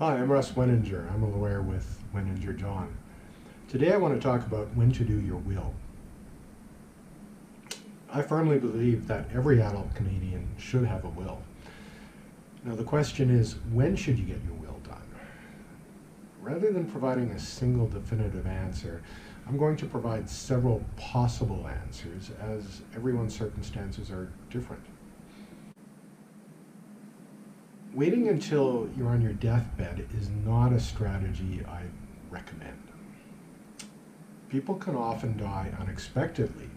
Hi, I'm Russ Weninger. I'm a lawyer with Weninger John. Today I want to talk about when to do your will. I firmly believe that every adult Canadian should have a will. Now the question is, when should you get your will done? Rather than providing a single definitive answer, I'm going to provide several possible answers as everyone's circumstances are different. Waiting until you're on your deathbed is not a strategy I recommend. People can often die unexpectedly,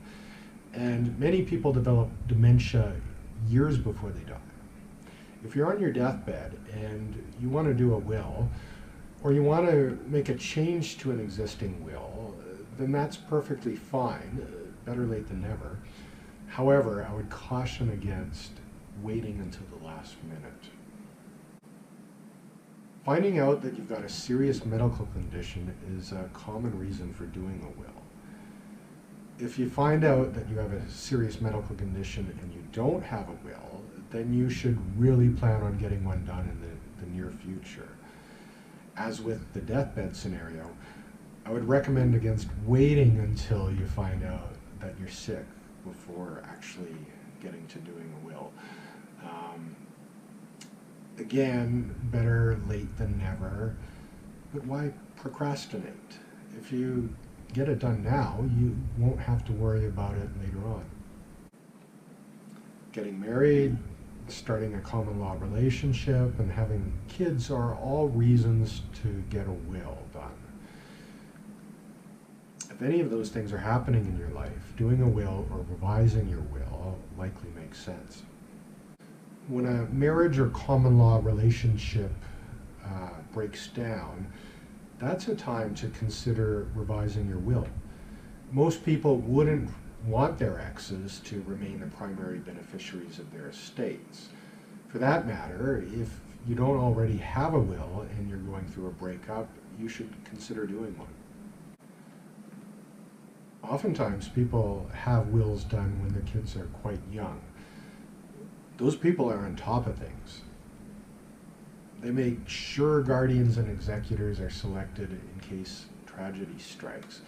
and many people develop dementia years before they die. If you're on your deathbed and you want to do a will, or you want to make a change to an existing will, then that's perfectly fine, better late than never. However, I would caution against waiting until the last minute. Finding out that you've got a serious medical condition is a common reason for doing a will. If you find out that you have a serious medical condition and you don't have a will, then you should really plan on getting one done in the near future. As with the deathbed scenario, I would recommend against waiting until you find out that you're sick before actually getting to doing a will. Again, better late than never, but why procrastinate? If you get it done now, you won't have to worry about it later on. Getting married, starting a common law relationship, and having kids are all reasons to get a will done. If any of those things are happening in your life, doing a will or revising your will likely makes sense. When a marriage or common law relationship breaks down, that's a time to consider revising your will. Most people wouldn't want their exes to remain the primary beneficiaries of their estates. For that matter, if you don't already have a will and you're going through a breakup, you should consider doing one. Oftentimes, people have wills done when their kids are quite young. Those people are on top of things. They make sure guardians and executors are selected in case tragedy strikes.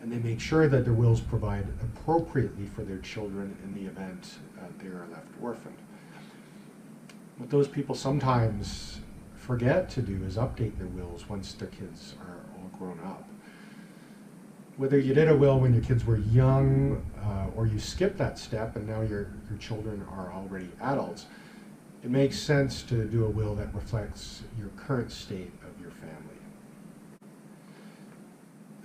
And they make sure that their wills provide appropriately for their children in the event they are left orphaned. What those people sometimes forget to do is update their wills once their kids are all grown up. Whether you did a will when your kids were young or you skipped that step and now your children are already adults, it makes sense to do a will that reflects your current state of your family.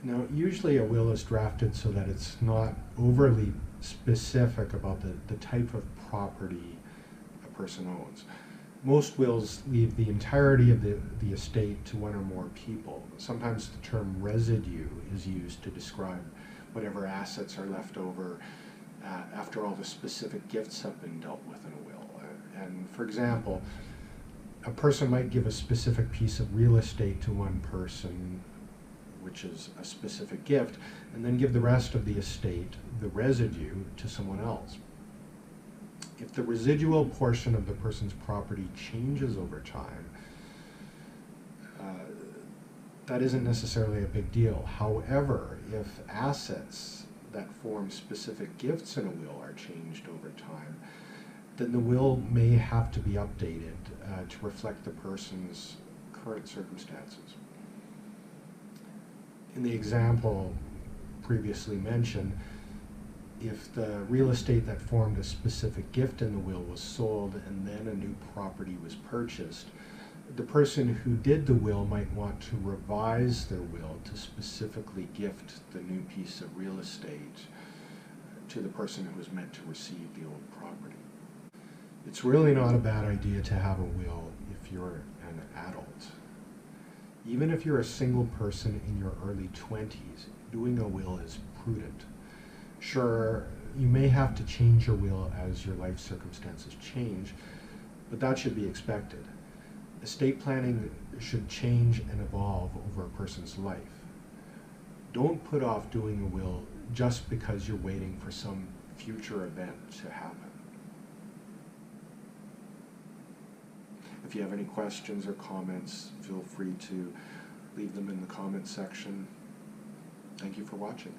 Now, usually a will is drafted so that it's not overly specific about the type of property a person owns. Most wills leave the entirety of the estate to one or more people. Sometimes the term residue is used to describe whatever assets are left over after all the specific gifts have been dealt with in a will. And for example, a person might give a specific piece of real estate to one person, which is a specific gift, and then give the rest of the estate, the residue, to someone else. If the residual portion of the person's property changes over time, that isn't necessarily a big deal. However, if assets that form specific gifts in a will are changed over time, then the will may have to be updated to reflect the person's current circumstances. In the example previously mentioned, if the real estate that formed a specific gift in the will was sold and then a new property was purchased, the person who did the will might want to revise their will to specifically gift the new piece of real estate to the person who was meant to receive the old property. It's really not a bad idea to have a will if you're an adult. Even if you're a single person in your early 20s, doing a will is prudent. Sure, you may have to change your will as your life circumstances change, but that should be expected. Estate planning should change and evolve over a person's life. Don't put off doing a will just because you're waiting for some future event to happen. If you have any questions or comments, feel free to leave them in the comment section. Thank you for watching.